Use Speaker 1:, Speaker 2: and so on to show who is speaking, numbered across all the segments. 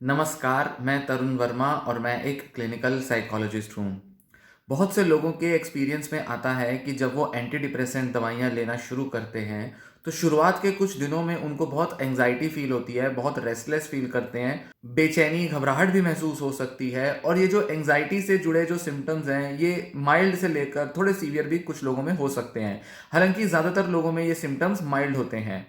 Speaker 1: नमस्कार, मैं तरुण वर्मा और मैं एक क्लिनिकल साइकोलॉजिस्ट हूँ। बहुत से लोगों के एक्सपीरियंस में आता है कि जब वो एंटी डिप्रेसेंट दवाइयाँ लेना शुरू करते हैं, तो शुरुआत के कुछ दिनों में उनको बहुत एंग्जायटी फ़ील होती है, बहुत रेस्टलेस फ़ील करते हैं, बेचैनी, घबराहट भी महसूस हो सकती है और ये जो एंग्जायटी से जुड़े जो सिम्पटम्स हैं, ये माइल्ड से लेकर थोड़े सीवियर भी कुछ लोगों में हो सकते हैं। हालाँकि ज़्यादातर लोगों में ये सिम्पटम्स माइल्ड होते हैं।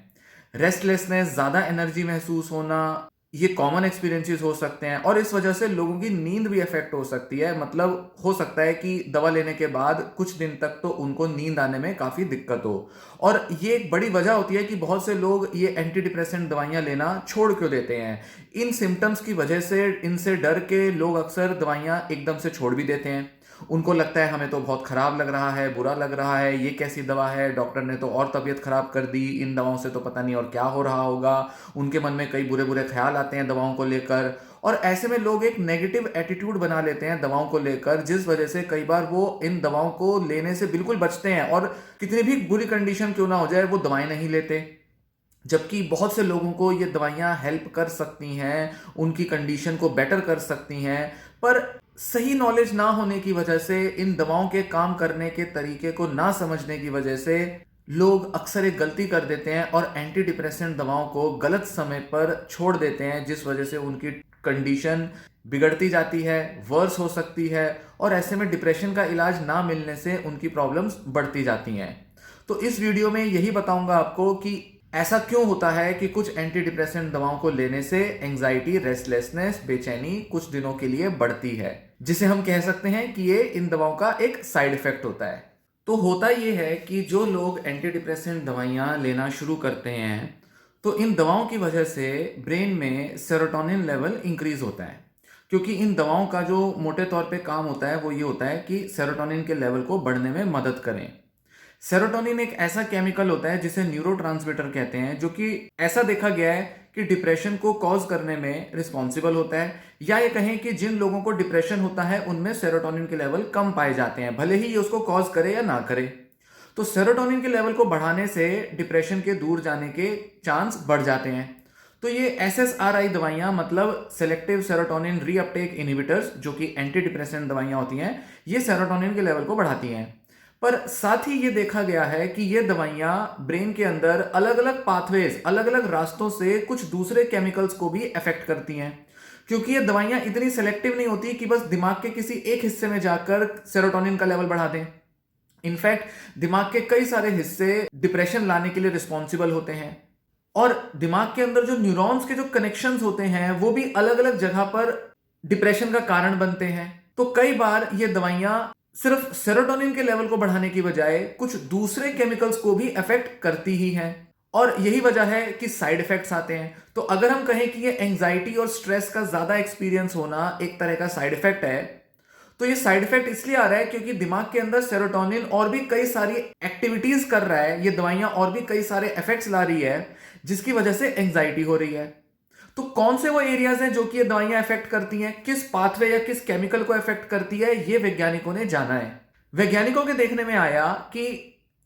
Speaker 1: रेस्टलेसनेस, ज़्यादा एनर्जी महसूस होना, ये कॉमन एक्सपीरियंसेस हो सकते हैं और इस वजह से लोगों की नींद भी अफेक्ट हो सकती है। मतलब हो सकता है कि दवा लेने के बाद कुछ दिन तक तो उनको नींद आने में काफ़ी दिक्कत हो और ये एक बड़ी वजह होती है कि बहुत से लोग ये एंटी डिप्रेसेंट दवाइयाँ लेना छोड़ क्यों देते हैं। इन सिम्टम्स की वजह से, इनसे डर के लोग अक्सर दवाइयाँ एकदम से छोड़ भी देते हैं। उनको लगता है हमें तो बहुत खराब लग रहा है, बुरा लग रहा है, ये कैसी दवा है, डॉक्टर ने तो और तबीयत खराब कर दी, इन दवाओं से तो पता नहीं और क्या हो रहा होगा। उनके मन में कई बुरे-बुरे ख्याल आते हैं दवाओं को लेकर और ऐसे में लोग एक नेगेटिव एटीट्यूड बना लेते हैं दवाओं को लेकर, जिस वजह से कई बार वो इन दवाओं को लेने से बिल्कुल बचते हैं और कितनी भी बुरी कंडीशन क्यों ना हो जाए, वो दवाएँ नहीं लेते। जबकि बहुत से लोगों को ये दवाइयाँ हेल्प कर सकती हैं, उनकी कंडीशन को बेटर कर सकती हैं, पर सही नॉलेज ना होने की वजह से, इन दवाओं के काम करने के तरीके को ना समझने की वजह से, लोग अक्सर एक गलती कर देते हैं और एंटी डिप्रेसेंट दवाओं को गलत समय पर छोड़ देते हैं, जिस वजह से उनकी कंडीशन बिगड़ती जाती है, वर्स हो सकती है और ऐसे में डिप्रेशन का इलाज ना मिलने से उनकी प्रॉब्लम्स बढ़ती जाती हैं। तो इस वीडियो में यही बताऊंगा आपको कि ऐसा क्यों होता है कि कुछ एंटी डिप्रेसेंट दवाओं को लेने से एंजाइटी, रेस्टलेसनेस, बेचैनी कुछ दिनों के लिए बढ़ती है, जिसे हम कह सकते हैं कि ये इन दवाओं का एक साइड इफेक्ट होता है। तो होता ये है कि जो लोग एंटी डिप्रेसेंट दवाइयाँ लेना शुरू करते हैं, तो इन दवाओं की वजह से ब्रेन में सेरोटोनिन लेवल इंक्रीज होता है। क्योंकि इन दवाओं का जो मोटे तौर पे काम होता है वो ये होता है कि सेरोटोनिन के लेवल को बढ़ने में मदद करें। सेरोटोनिन एक ऐसा केमिकल होता है जिसे न्यूरोट्रांसमीटर कहते हैं, जो कि ऐसा देखा गया है कि डिप्रेशन को कॉज करने में रिस्पॉन्सिबल होता है, या ये कहें कि जिन लोगों को डिप्रेशन होता है उनमें सेरोटोनिन के लेवल कम पाए जाते हैं, भले ही ये उसको कॉज करे या ना करे। तो सेरोटोनिन के लेवल को बढ़ाने से डिप्रेशन के दूर जाने के चांस बढ़ जाते हैं। तो ये एसएसआरआई दवाइयाँ, मतलब सेलेक्टिव सेरोटोनिन रीअपटेक इनहिबिटर्स, जो कि एंटी डिप्रेसेंट दवाइयाँ होती हैं, ये सेरोटोनिन के लेवल को बढ़ाती हैं। पर साथ ही ये देखा गया है कि ये दवाइयाँ ब्रेन के अंदर अलग अलग पाथवेज, अलग अलग रास्तों से कुछ दूसरे केमिकल्स को भी अफेक्ट करती हैं। क्योंकि ये दवाइयाँ इतनी सेलेक्टिव नहीं होती कि बस दिमाग के किसी एक हिस्से में जाकर सेरोटोनिन का लेवल बढ़ा दें। इनफैक्ट दिमाग के कई सारे हिस्से डिप्रेशन लाने के लिए रिस्पॉन्सिबल होते हैं और दिमाग के अंदर जो न्यूरॉन्स के जो कनेक्शंस होते हैं वो भी अलग अलग जगह पर डिप्रेशन का कारण बनते हैं। तो कई बार ये दवाइयाँ सिर्फ सेरोटोनिन के लेवल को बढ़ाने की बजाय कुछ दूसरे केमिकल्स को भी अफेक्ट करती ही हैं और यही वजह है कि साइड इफेक्ट्स आते हैं। तो अगर हम कहें कि ये एंजाइटी और स्ट्रेस का ज्यादा एक्सपीरियंस होना एक तरह का साइड इफेक्ट है, तो ये साइड इफेक्ट इसलिए आ रहा है क्योंकि दिमाग के अंदर सेरोटोनिन और भी कई सारी एक्टिविटीज कर रहा है, ये दवाइयां और भी कई सारे इफेक्ट्स ला रही है, जिसकी वजह से एंजाइटी हो रही है। तो कौन से वो एरियाज हैं जो कि ये दवाइयां इफेक्ट करती हैं, किस पाथवे या किस केमिकल को इफेक्ट करती है, ये वैज्ञानिकों ने जाना है। वैज्ञानिकों के देखने में आया कि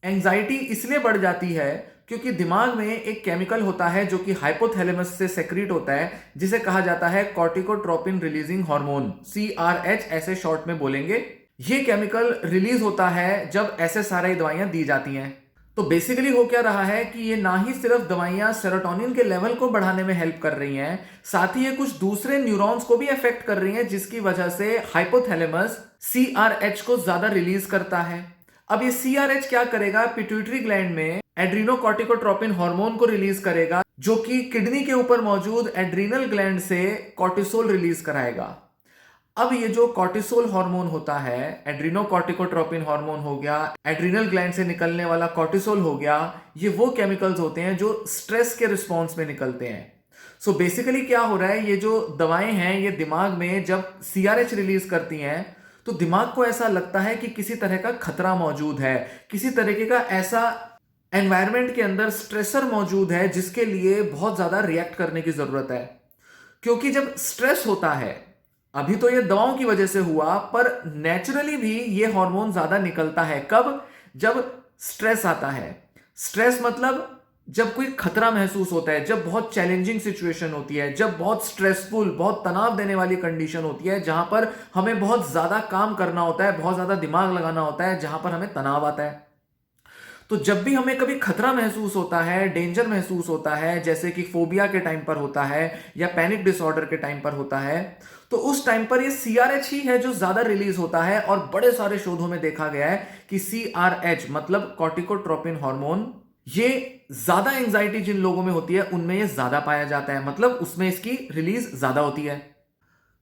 Speaker 1: एंजाइटी इसलिए बढ़ जाती है क्योंकि दिमाग में एक केमिकल होता है जो कि हाइपोथैलेमस से सेक्रीट होता है, जिसे कहा जाता है कॉर्टिकोट्रोपिन रिलीजिंग हार्मोन, सीआरएच ऐसे शॉर्ट में बोलेंगे। ये केमिकल रिलीज होता है जब एसएसआरआई दवाइयां दी जाती हैं। तो बेसिकली हो क्या रहा है कि ये ना ही सिर्फ दवाइयां सेरोटोनिन के लेवल को बढ़ाने में हेल्प कर रही हैं, साथ ही ये कुछ दूसरे न्यूरॉन्स को भी अफेक्ट कर रही हैं, जिसकी वजह से हाइपोथैलेमस सीआरएच को ज्यादा रिलीज करता है। अब ये सीआरएच क्या करेगा, पिट्यूटरी ग्लैंड में एड्रीनोकॉर्टिकोट्रोपिन हार्मोन को रिलीज करेगा, जो कि किडनी के ऊपर मौजूद एड्रीनल ग्लैंड से कॉर्टिसोल रिलीज कराएगा। अब ये जो कॉर्टिसोल हार्मोन होता है, एड्रीनोकॉर्टिकोट्रोपिन हार्मोन हो गया, एड्रीनल ग्लैंड से निकलने वाला कॉर्टिसोल हो गया, ये वो केमिकल्स होते हैं जो स्ट्रेस के रिस्पॉन्स में निकलते हैं। सो बेसिकली क्या हो रहा है, ये जो दवाएं हैं ये दिमाग में जब सीआरएच रिलीज करती हैं तो दिमाग को ऐसा लगता है कि किसी तरह का खतरा मौजूद है, किसी तरीके का ऐसा एनवायरनमेंट के अंदर स्ट्रेसर मौजूद है जिसके लिए बहुत ज्यादा रिएक्ट करने की जरूरत है। क्योंकि जब स्ट्रेस होता है, अभी तो ये दवाओं की वजह से हुआ, पर नेचुरली भी ये हार्मोन ज्यादा निकलता है। कब? जब स्ट्रेस आता है। स्ट्रेस मतलब जब कोई खतरा महसूस होता है, जब बहुत चैलेंजिंग सिचुएशन होती है, जब बहुत स्ट्रेसफुल, बहुत तनाव देने वाली कंडीशन होती है, जहां पर हमें बहुत ज्यादा काम करना होता है, बहुत ज्यादा दिमाग लगाना होता है, जहां पर हमें तनाव आता है, तो जब भी हमें कभी खतरा महसूस होता है, डेंजर महसूस होता है, जैसे कि फोबिया के टाइम पर होता है या पैनिक डिसऑर्डर के टाइम पर होता है, तो उस टाइम पर ये सीआरएच ही है जो ज्यादा रिलीज होता है। और बड़े सारे शोधों में देखा गया है कि सीआरएच मतलब कॉर्टिकोट्रोपिन हार्मोन, ये ज्यादा एंजाइटी जिन लोगों में होती है उनमें ये ज्यादा पाया जाता है, मतलब उसमें इसकी रिलीज ज्यादा होती है।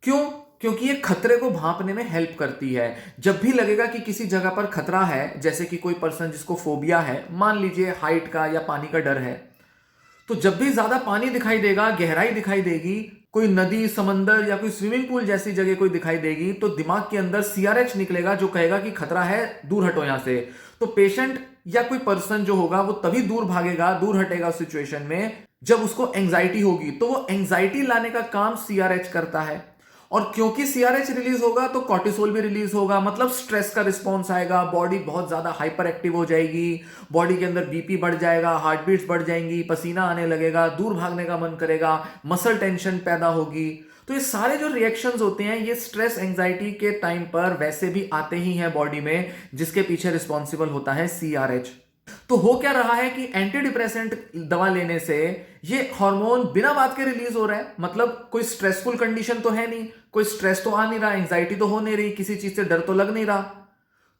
Speaker 1: क्यों? क्योंकि ये खतरे को भांपने में हेल्प करती है। जब भी लगेगा कि किसी जगह पर खतरा है, जैसे कि कोई पर्सन जिसको फोबिया है, मान लीजिए हाइट का या पानी का डर है, तो जब भी ज्यादा पानी दिखाई देगा, गहराई दिखाई देगी, कोई नदी, समंदर या कोई स्विमिंग पूल जैसी जगह कोई दिखाई देगी, तो दिमाग के अंदर सीआरएच निकलेगा जो कहेगा कि खतरा है, दूर हटो यहां से। तो पेशेंट या कोई पर्सन जो होगा वो तभी दूर भागेगा, दूर हटेगा उस सिचुएशन में जब उसको एंजाइटी होगी। तो वो एंजाइटी लाने का काम सीआरएच करता है। और क्योंकि सीआरएच रिलीज होगा तो कॉर्टिसोल भी रिलीज होगा, मतलब स्ट्रेस का रिस्पॉन्स आएगा, बॉडी बहुत ज्यादा हाइपर एक्टिव हो जाएगी, बॉडी के अंदर बीपी बढ़ जाएगा, हार्ट बीट्स बढ़ जाएंगी, पसीना आने लगेगा, दूर भागने का मन करेगा, मसल टेंशन पैदा होगी। तो ये सारे जो रिएक्शंस होते हैं ये स्ट्रेस एंजाइटी के टाइम पर वैसे भी आते ही हैं बॉडी में, जिसके पीछे रिस्पॉन्सिबल होता है सीआरएच। तो हो क्या रहा है कि एंटी डिप्रेसेंट दवा लेने से ये हार्मोन बिना बात के रिलीज हो रहा है, मतलब कोई स्ट्रेसफुल कंडीशन तो है नहीं, कोई स्ट्रेस तो आ नहीं रहा, एंजाइटी तो हो नहीं रही, किसी चीज से डर तो लग नहीं रहा,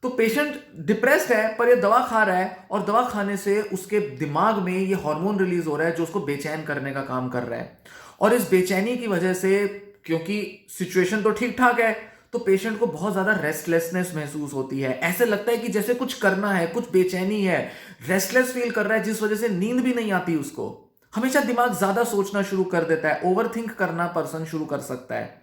Speaker 1: तो पेशेंट डिप्रेस्ड है पर ये दवा खा रहा है और दवा खाने से उसके दिमाग में ये हार्मोन रिलीज हो रहा है जो उसको बेचैन करने का काम कर रहा है। और इस बेचैनी की वजह से, क्योंकि सिचुएशन तो ठीक ठाक है, तो पेशेंट को बहुत ज्यादा रेस्टलेसनेस महसूस होती है, ऐसे लगता है कि जैसे कुछ करना है, कुछ बेचैनी है, रेस्टलेस फील कर रहा है, जिस वजह से नींद भी नहीं आती उसको, हमेशा दिमाग ज्यादा सोचना शुरू कर देता है, ओवर थिंक करना पर्सन शुरू कर सकता है।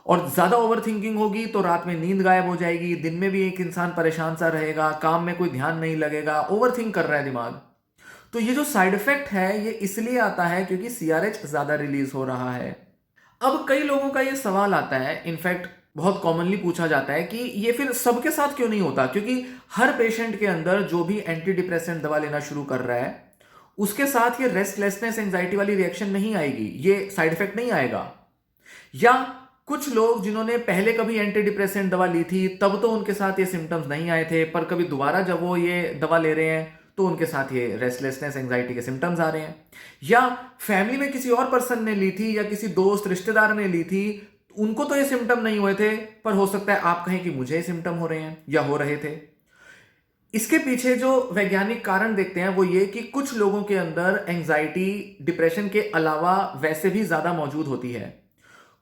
Speaker 1: और ज्यादा ओवर थिंकिंग होगी तो रात में नींद गायब हो जाएगी, दिन में भी एक इंसान परेशान सा रहेगा, काम में कोई ध्यान नहीं लगेगा, ओवर थिंक कर रहा है दिमाग। तो ये जो साइड इफेक्ट है ये इसलिए आता है क्योंकि सीआरएच ज्यादा रिलीज हो रहा है। अब कई लोगों का ये सवाल आता है, इनफैक्ट बहुत कॉमनली पूछा जाता है कि ये फिर सबके साथ क्यों नहीं होता, क्योंकि हर पेशेंट के अंदर जो भी एंटी डिप्रेसेंट दवा लेना शुरू कर रहा है उसके साथ ये रेस्टलेसनेस एंजाइटी वाली रिएक्शन नहीं आएगी, ये साइड इफेक्ट नहीं आएगा। या कुछ लोग जिन्होंने पहले कभी एंटी डिप्रेसेंट दवा ली थी तब तो उनके साथ ये सिम्टम्स नहीं आए थे, पर कभी दोबारा जब वो ये दवा ले रहे हैं तो उनके साथ ये रेस्टलेसनेस एंजाइटी के सिम्टम्स आ रहे हैं। या फैमिली में किसी और पर्सन ने ली थी या किसी दोस्त रिश्तेदार ने ली थी, उनको तो ये सिम्टम नहीं हुए थे, पर हो सकता है आप कहें कि मुझे सिम्टम हो रहे हैं या हो रहे थे। इसके पीछे जो वैज्ञानिक कारण देखते हैं वो ये कि कुछ लोगों के अंदर एंजाइटी डिप्रेशन के अलावा वैसे भी ज्यादा मौजूद होती है।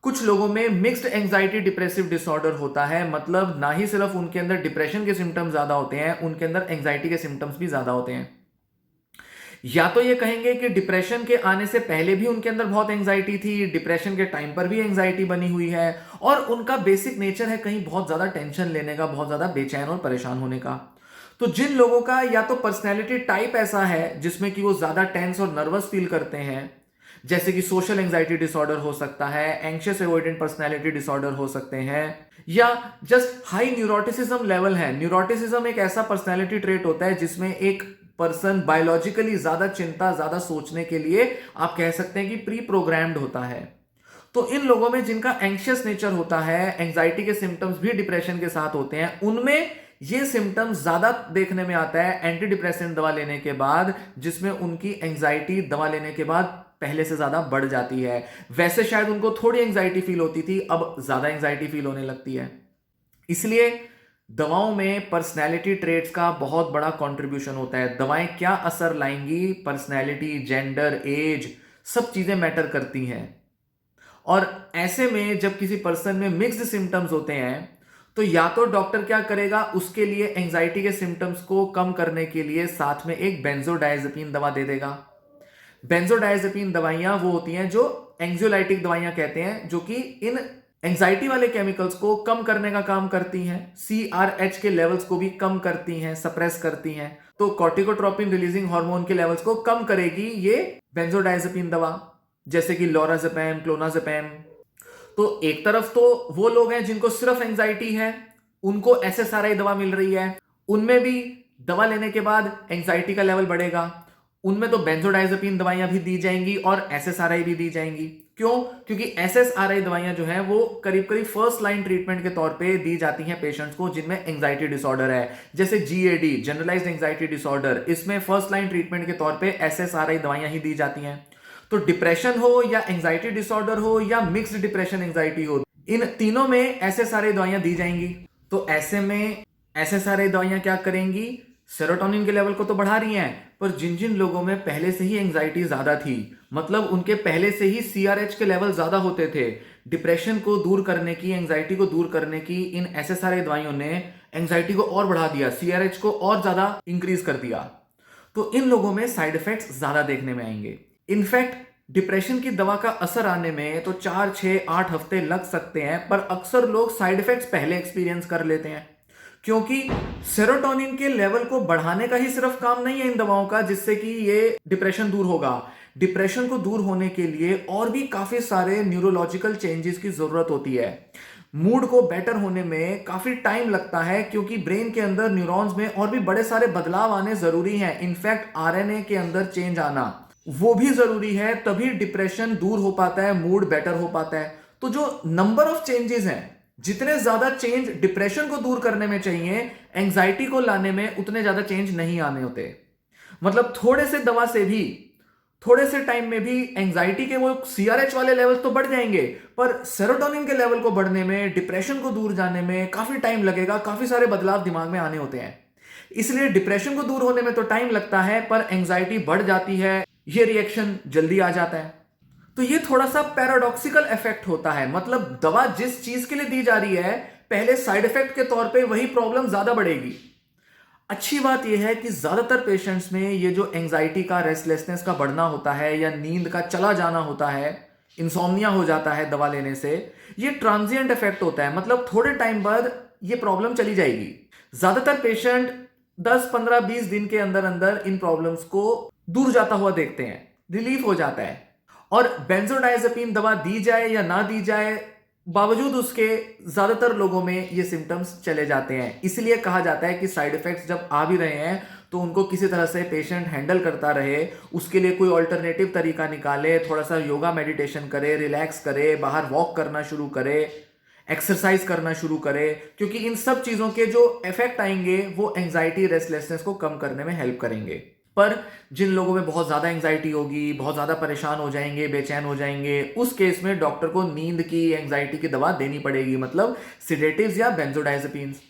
Speaker 1: कुछ लोगों में मिक्स्ड एंजाइटी डिप्रेसिव डिसऑर्डर होता है, मतलब ना ही सिर्फ उनके अंदर डिप्रेशन के सिम्टम्स ज्यादा होते हैं, उनके अंदर एंजाइटी के सिम्टम्स भी ज्यादा होते हैं। या तो ये कहेंगे कि डिप्रेशन के आने से पहले भी उनके अंदर बहुत एंजाइटी थी, डिप्रेशन के टाइम पर भी एंजाइटी बनी हुई है, और उनका बेसिक नेचर है कहीं बहुत ज्यादा टेंशन लेने का, बहुत ज्यादा बेचैन और परेशान होने का। तो जिन लोगों का या तो पर्सनैलिटी टाइप ऐसा है जिसमें कि वो ज्यादा टेंस और नर्वस फील करते हैं, जैसे कि सोशल एंजाइटी डिसऑर्डर हो सकता है, एंग्शियस एवॉइडेंट पर्सनैलिटी डिसऑर्डर हो सकते हैं, या जस्ट हाई न्यूरोटिसिज्म लेवल है। न्यूरोटिसिज्म एक ऐसा पर्सनैलिटी ट्रेट होता है जिसमें एक पर्सन बायोलॉजिकली ज्यादा चिंता, ज्यादा सोचने के लिए आप कह सकते हैं कि प्री प्रोग्राम्ड होता है। तो इन लोगों में जिनका एंग्शियस नेचर होता है, एंजाइटी के सिम्टम्स भी डिप्रेशन के साथ होते हैं, उनमें ये सिम्टम्स ज्यादा देखने में आता है एंटी डिप्रेसेंट दवा लेने के बाद, जिसमें उनकी एंजाइटी दवा लेने के बाद पहले से ज्यादा बढ़ जाती है। वैसे शायद उनको थोड़ी एंजाइटी फील होती थी, अब ज्यादा एंजाइटी फील होने लगती है। इसलिए दवाओं में पर्सनैलिटी ट्रेट्स का बहुत बड़ा कंट्रीब्यूशन होता है। दवाएं क्या असर लाएंगी, पर्सनैलिटी, जेंडर, एज, सब चीजें मैटर करती हैं। और ऐसे में जब किसी पर्सन में मिक्स्ड सिम्टम्स होते हैं तो या तो डॉक्टर क्या करेगा, उसके लिए एंजाइटी के सिम्टम्स को कम करने के लिए साथ में एक बेंजोडायजेपिन दवा दे देगा। बेंजोडायजेपिन दवाइयां वो होती हैं जो एंग्जाइटिक दवाइयां कहते हैं, जो कि इन एंजाइटी वाले केमिकल्स को कम करने का काम करती हैं, सीआरएच के लेवल्स को भी कम करती हैं, सप्रेस करती हैं। तो कॉर्टिकोट्रोपिन रिलीजिंग हार्मोन के लेवल्स को कम करेगी ये बेंजोडायजेपिन दवा, जैसे कि लोराजेपैम, क्लोनाजेपैम। तो एक तरफ तो वो लोग हैं जिनको सिर्फ एंजाइटी है, उनको एसएसआरआई दवा मिल रही है, उनमें भी दवा लेने के बाद एंजाइटी का लेवल बढ़ेगा। उनमें तो बेंजोडाइजेपिन दवाइयां भी दी जाएंगी और एसएसआरआई भी दी जाएंगी। क्यों? क्योंकि एसएसआरआई दवाइयां जो है वो करीब करीब फर्स्ट लाइन ट्रीटमेंट के तौर पे दी जाती हैं पेशेंट्स को जिनमें एंजाइटी डिसऑर्डर है। जैसे जीएडी, जनरलाइज्ड एंजाइटी डिसऑर्डर, इसमें फर्स्ट लाइन ट्रीटमेंट के तौर पे एसएसआरआई दवाइयां ही दी जाती हैं। तो डिप्रेशन हो या एंजाइटी डिसऑर्डर हो या मिक्स्ड डिप्रेशन एंजाइटी हो, इन तीनों में एसएसआरआई दवाइयां दी जाएंगी। तो ऐसे में एसएसआरआई दवाइयां क्या करेंगी? सेरोटोनिन के लेवल को तो बढ़ा रही हैं, पर जिन जिन लोगों में पहले से ही एंजाइटी ज्यादा थी, मतलब उनके पहले से ही सीआरएच के लेवल ज्यादा होते थे, डिप्रेशन को दूर करने की, एंजाइटी को दूर करने की इन एसएसआरआई दवाइयों ने एंजाइटी को और बढ़ा दिया, सीआरएच को और ज्यादा इंक्रीज कर दिया। तो इन लोगों में साइड इफेक्ट्स ज्यादा देखने में आएंगे। इनफैक्ट डिप्रेशन की दवा का असर आने में तो 4, 6, 8 हफ्ते लग सकते हैं, पर अक्सर लोग साइड इफेक्ट्स पहले एक्सपीरियंस कर लेते हैं, क्योंकि सेरोटोनिन के लेवल को बढ़ाने का ही सिर्फ काम नहीं है इन दवाओं का जिससे कि ये डिप्रेशन दूर होगा। डिप्रेशन को दूर होने के लिए और भी काफी सारे न्यूरोलॉजिकल चेंजेस की जरूरत होती है। मूड को बेटर होने में काफी टाइम लगता है, क्योंकि ब्रेन के अंदर न्यूरॉन्स में और भी बड़े सारे बदलाव आने जरूरी हैं। इनफैक्ट आरएनए के अंदर चेंज आना वो भी जरूरी है, तभी डिप्रेशन दूर हो पाता है, मूड बेटर हो पाता है। तो जो नंबर ऑफ चेंजेस हैं, जितने ज्यादा चेंज डिप्रेशन को दूर करने में चाहिए, एंजाइटी को लाने में उतने ज्यादा चेंज नहीं आने होते। मतलब थोड़े से दवा से भी, थोड़े से टाइम में भी एंजाइटी के वो सीआरएच वाले लेवल तो बढ़ जाएंगे, पर सेरोटोनिन के लेवल को बढ़ने में, डिप्रेशन को दूर जाने में काफी टाइम लगेगा, काफी सारे बदलाव दिमाग में आने होते हैं। इसलिए डिप्रेशन को दूर होने में तो टाइम लगता है, पर एंजाइटी बढ़ जाती है, ये रिएक्शन जल्दी आ जाता है। तो ये थोड़ा सा पैराडॉक्सिकल इफेक्ट होता है। मतलब दवा जिस चीज के लिए दी जा रही है, पहले साइड इफेक्ट के तौर पे वही प्रॉब्लम ज्यादा बढ़ेगी। अच्छी बात यह है कि ज्यादातर पेशेंट्स में ये जो एंजाइटी का, रेस्टलेसनेस का बढ़ना होता है या नींद का चला जाना होता है, इंसोम्निया हो जाता है दवा लेने से, ये ट्रांजिएंट इफेक्ट होता है। मतलब थोड़े टाइम बाद ये प्रॉब्लम चली जाएगी। ज्यादातर पेशेंट 10, 15, 20 दिन के अंदर अंदर इन प्रॉब्लम्स को दूर जाता हुआ देखते हैं, रिलीफ हो जाता है। और बेंजोडाइजेपिन दवा दी जाए या ना दी जाए, बावजूद उसके ज्यादातर लोगों में ये सिम्टम्स चले जाते हैं। इसलिए कहा जाता है कि साइड इफेक्ट्स जब आ भी रहे हैं तो उनको किसी तरह से पेशेंट हैंडल करता रहे, उसके लिए कोई ऑल्टरनेटिव तरीका निकाले, थोड़ा सा योगा मेडिटेशन करे, रिलैक्स करे, बाहर वॉक करना शुरू करे, एक्सरसाइज करना शुरू करे, क्योंकि इन सब चीजों के जो इफेक्ट आएंगे वो एंजाइटी, रेस्टलेसनेस को कम करने में हेल्प करेंगे। पर जिन लोगों में बहुत ज्यादा एंजाइटी होगी, बहुत ज्यादा परेशान हो जाएंगे, बेचैन हो जाएंगे, उस केस में डॉक्टर को नींद की, एंजाइटी की दवा देनी पड़ेगी, मतलब सिडेटिव्स या बेंजोडाइजेपिन्स।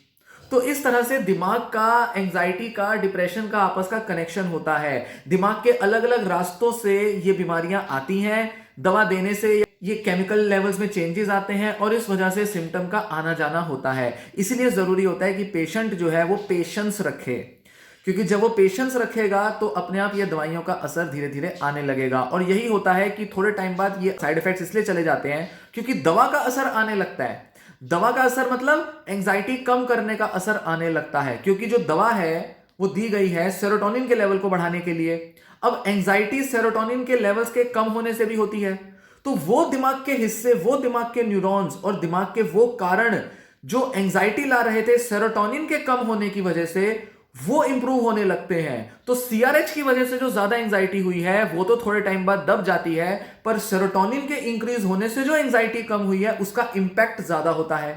Speaker 1: तो इस तरह से दिमाग का, एंजाइटी का, डिप्रेशन का आपस का कनेक्शन होता है। दिमाग के अलग अलग रास्तों से ये बीमारियां आती हैं। दवा देने से ये केमिकल लेवल्स में चेंजेस आते हैं और इस वजह से सिम्टम का आना जाना होता है। इसलिए जरूरी होता है कि पेशेंट जो है वो पेशेंस रखे, क्योंकि जब वो पेशेंस रखेगा तो अपने आप ये दवाइयों का असर धीरे धीरे आने लगेगा। और यही होता है कि थोड़े टाइम बाद ये साइड इफेक्ट्स इसलिए चले जाते हैं क्योंकि दवा का असर आने लगता है। दवा का असर मतलब एंजाइटी कम करने का असर आने लगता है, क्योंकि जो दवा है वो दी गई है सेरोटोनिन के लेवल को बढ़ाने के लिए। अब एंजाइटी सेरोटोनिन के लेवल्स के कम होने से भी होती है, तो वो दिमाग के हिस्से, वो दिमाग के न्यूरॉन्स और दिमाग के वो कारण जो एंजाइटी ला रहे थे सेरोटोनिन के कम होने की वजह से, वो इंप्रूव होने लगते हैं। तो सीआरएच की वजह से जो ज्यादा एंजाइटी हुई है वो तो थोड़े टाइम बाद दब जाती है, पर सेरोटोनिन के इंक्रीज होने से जो एंजाइटी कम हुई है उसका इंपैक्ट ज्यादा होता है।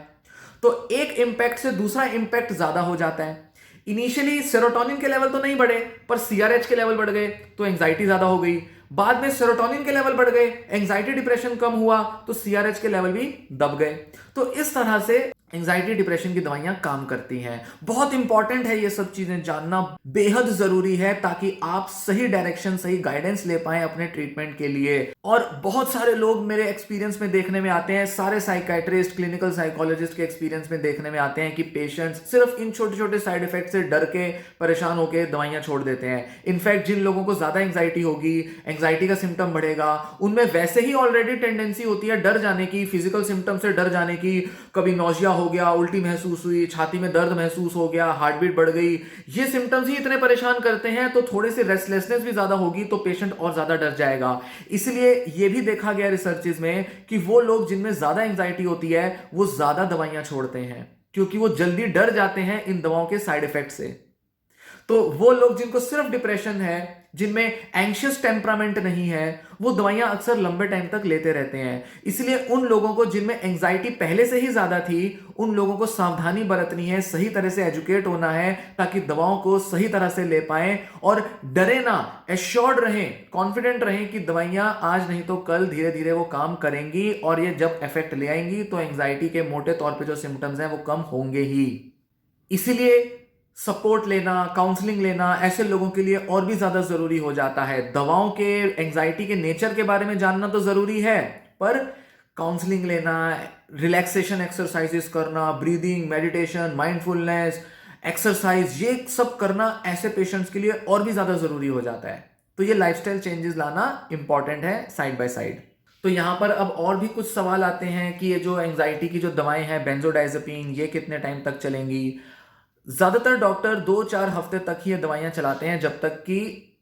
Speaker 1: तो एक इंपैक्ट से दूसरा इंपैक्ट ज्यादा हो जाता है। इनिशियली सेरोटोनिन के लेवल तो नहीं बढ़े, पर सीआरएच के लेवल बढ़ गए तो एंजाइटी ज्यादा हो गई। बाद में सेरोटोनिन के लेवल बढ़ गए, एंजाइटी डिप्रेशन कम हुआ, तो सीआरएच के लेवल भी दब गए। तो इस तरह से एंजाइटी डिप्रेशन की दवाइयां काम करती हैं। बहुत इंपॉर्टेंट है ये सब चीजें जानना, बेहद जरूरी है, ताकि आप सही डायरेक्शन, सही गाइडेंस ले पाएं अपने ट्रीटमेंट के लिए। और बहुत सारे लोग मेरे एक्सपीरियंस में देखने में आते हैं, सारे साइकाइट्रिस्ट, क्लिनिकल साइकोलॉजिस्ट के एक्सपीरियंस में देखने में आते हैं कि पेशेंट्स सिर्फ इन छोटे छोटे साइड इफेक्ट से डर के, परेशान होकर दवाइयां छोड़ देते हैं। इनफैक्ट जिन लोगों को ज्यादा एंजाइटी होगी, एंजाइटी का सिम्टम बढ़ेगा, उनमें वैसे ही ऑलरेडी टेंडेंसी होती है डर जाने की, फिजिकल सिम्टम से डर जाने की। कभी नौजिया हो गया, उल्टी महसूस हुई, छाती में दर्द महसूस हो गया, हार्ट बीट बढ़ गई, ये सिम्टम्स ही इतने परेशान करते हैं, तो थोड़ी सी रेस्टलेसनेस भी ज्यादा होगी तो पेशेंट और ज्यादा डर जाएगा। इसलिए ये भी देखा गया रिसर्चेस में कि वो लोग जिनमें ज्यादा एंजाइटी होती है वो ज्यादा दवाइयां छोड़ते हैं, क्योंकि वो जल्दी डर जाते हैं इन दवाओं के साइड इफेक्ट से। तो वो लोग जिनको सिर्फ डिप्रेशन है जिनमें एंग्शियस टेम्परामेंट नहीं है, वो दवाइयां अक्सर लंबे टाइम तक लेते रहते हैं। इसलिए उन लोगों को जिनमें एंग्जाइटी पहले से ही ज्यादा थी, उन लोगों को सावधानी बरतनी है, सही तरह से एजुकेट होना है ताकि दवाओं को सही तरह से ले पाएं और डरे ना, एश्योर्ड रहें, कॉन्फिडेंट रहें कि दवाइयां आज नहीं तो कल धीरे धीरे वो काम करेंगी और ये जब इफेक्ट ले आएंगी तो एंग्जाइटी के मोटे तौर पे जो सिम्टम्स हैं वो कम होंगे ही। इसीलिए सपोर्ट लेना, काउंसलिंग लेना ऐसे लोगों के लिए और भी ज्यादा जरूरी हो जाता है। दवाओं के एंग्जाइटी के नेचर के बारे में जानना तो जरूरी है, पर काउंसलिंग लेना, रिलैक्सेशन एक्सरसाइजेस करना, ब्रीदिंग, मेडिटेशन, माइंडफुलनेस एक्सरसाइज, ये सब करना ऐसे पेशेंट्स के लिए और भी ज्यादा जरूरी हो जाता है। तो ये लाइफस्टाइल चेंजेस लाना इंपॉर्टेंट है साइड बाय साइड। तो यहां पर अब और भी कुछ सवाल आते हैं कि ये जो एंग्जाइटी की जो दवाएं हैं बेंजोडाइजेपिन, ये कितने टाइम तक चलेंगी। ज्यादातर डॉक्टर 2-4 हफ्ते तक ही ये दवाइयां चलाते हैं, जब तक कि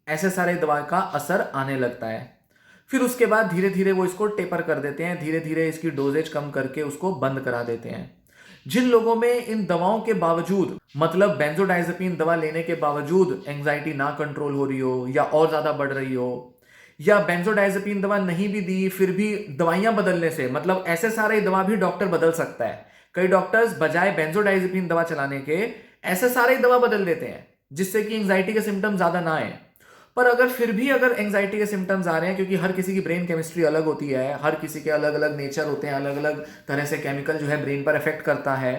Speaker 1: ऐसे सारे दवा का असर आने लगता है। फिर उसके बाद धीरे धीरे वो इसको टेपर कर देते हैं, धीरे धीरे इसकी डोजेज कम करके उसको बंद करा देते हैं। जिन लोगों में इन दवाओं के बावजूद, मतलब बेंजोडाइजेपिन दवा लेने के बावजूद एंग्जाइटी ना कंट्रोल हो रही हो या और ज्यादा बढ़ रही हो, या बेंजोडाइजेपिन दवा नहीं भी दी फिर भी दवाइयां बदलने से, मतलब ऐसे सारे दवा भी डॉक्टर बदल सकता है। कई डॉक्टर्स बजाय बेंजोडाइजेपिन दवा चलाने के ऐसे सारे दवा बदल देते हैं जिससे कि एंग्जाइटी के सिम्टम्स ज्यादा ना आए। पर अगर फिर भी अगर एंग्जाइटी के सिम्टम्स आ रहे हैं, क्योंकि हर किसी की ब्रेन केमिस्ट्री अलग होती है, हर किसी के अलग अलग नेचर होते हैं, अलग अलग तरह से केमिकल जो है ब्रेन पर इफेक्ट करता है,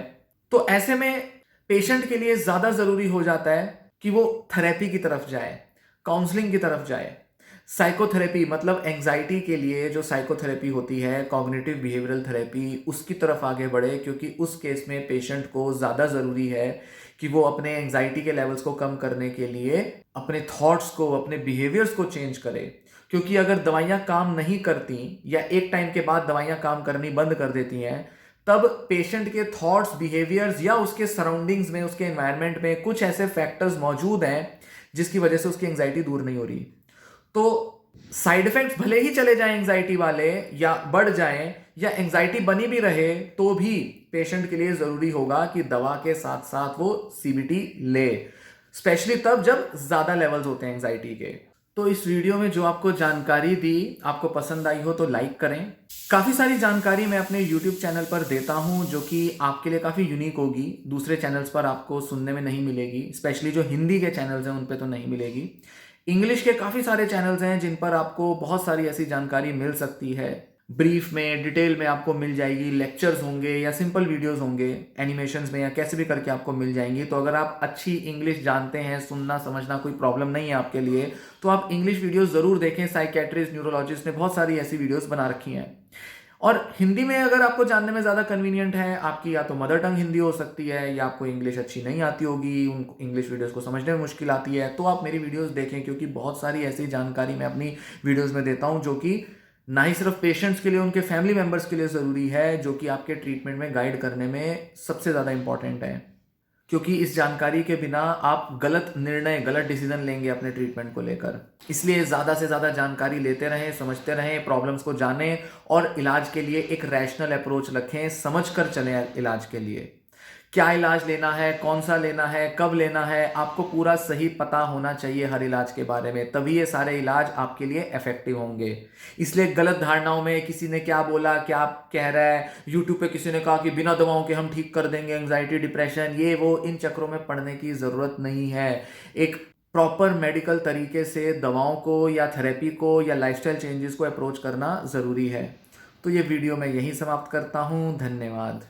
Speaker 1: तो ऐसे में पेशेंट के लिए ज्यादा जरूरी हो जाता है कि वो थेरेपी की तरफ जाए, काउंसलिंग की तरफ जाए। साइकोथेरेपी, मतलब एंग्जाइटी के लिए जो साइकोथेरेपी होती है, कॉग्निटिव बिहेवियरल थेरेपी, उसकी तरफ आगे बढ़े, क्योंकि उस केस में पेशेंट को ज़्यादा ज़रूरी है कि वो अपने एंग्जाइटी के लेवल्स को कम करने के लिए अपने थॉट्स को, अपने बिहेवियर्स को चेंज करे। क्योंकि अगर दवाइयाँ काम नहीं करती या एक टाइम के बाद दवाइयाँ काम करनी बंद कर देती हैं, तब पेशेंट के थॉट्स, बिहेवियर्स या उसके सराउंडिंग्स में, उसके एनवायरनमेंट में कुछ ऐसे फैक्टर्स मौजूद हैं जिसकी वजह से उसकी एंग्जाइटी दूर नहीं हो रही। तो साइड इफेक्ट्स भले ही चले जाएं एंग्जाइटी वाले या बढ़ जाएं, या एंग्जाइटी बनी भी रहे, तो भी पेशेंट के लिए जरूरी होगा कि दवा के साथ साथ वो सीबीटी ले, स्पेशली तब जब ज्यादा लेवल्स होते हैं एंग्जाइटी के। तो इस वीडियो में जो आपको जानकारी दी आपको पसंद आई हो तो लाइक करें। काफ़ी सारी जानकारी मैं अपने YouTube चैनल पर देता हूं जो कि आपके लिए काफ़ी यूनिक होगी, दूसरे चैनल्स पर आपको सुनने में नहीं मिलेगी, स्पेशली जो हिंदी के चैनल्स हैं उन पे तो नहीं मिलेगी। इंग्लिश के काफ़ी सारे चैनल्स हैं जिन पर आपको बहुत सारी ऐसी जानकारी मिल सकती है, ब्रीफ में, डिटेल में आपको मिल जाएगी। लेक्चर्स होंगे या सिंपल वीडियोस होंगे, एनिमेशंस में या कैसे भी करके आपको मिल जाएंगी। तो अगर आप अच्छी इंग्लिश जानते हैं, सुनना समझना कोई प्रॉब्लम नहीं है आपके लिए, तो आप इंग्लिश वीडियोस ज़रूर देखें। साइकेट्रिस्ट, न्यूरोलॉजिस्ट ने बहुत सारी ऐसी वीडियोस बना रखी हैं। और हिंदी में अगर आपको जानने में ज़्यादा कन्वीनियंट है, आपकी या तो मदर टंग हिंदी हो सकती है या आपको इंग्लिश अच्छी नहीं आती होगी, उन इंग्लिश वीडियोस को समझने में मुश्किल आती है, तो आप मेरी वीडियोस देखें, क्योंकि बहुत सारी ऐसी जानकारी मैं अपनी वीडियोस में देता हूं जो कि ना ही सिर्फ पेशेंट्स के लिए, उनके फैमिली मेम्बर्स के लिए ज़रूरी है, जो कि आपके ट्रीटमेंट में गाइड करने में सबसे ज़्यादा इंपॉर्टेंट है। क्योंकि इस जानकारी के बिना आप गलत निर्णय, गलत डिसीजन लेंगे अपने ट्रीटमेंट को लेकर। इसलिए ज़्यादा से ज़्यादा जानकारी लेते रहें, समझते रहें, प्रॉब्लम्स को जानें और इलाज के लिए एक रैशनल अप्रोच रखें, समझ कर चलें इलाज के लिए। क्या इलाज लेना है, कौन सा लेना है, कब लेना है, आपको पूरा सही पता होना चाहिए हर इलाज के बारे में, तभी ये सारे इलाज आपके लिए इफेक्टिव होंगे। इसलिए गलत धारणाओं में किसी ने क्या बोला, क्या कह रहा है, यूट्यूब पे किसी ने कहा कि बिना दवाओं के हम ठीक कर देंगे एंग्जाइटी, डिप्रेशन, ये वो, इन चक्रों में पड़ने की ज़रूरत नहीं है। एक प्रॉपर मेडिकल तरीके से दवाओं को या थेरेपी को या लाइफस्टाइल चेंजेस को अप्रोच करना ज़रूरी है। तो ये वीडियो मैं यहीं समाप्त करता हूँ। धन्यवाद।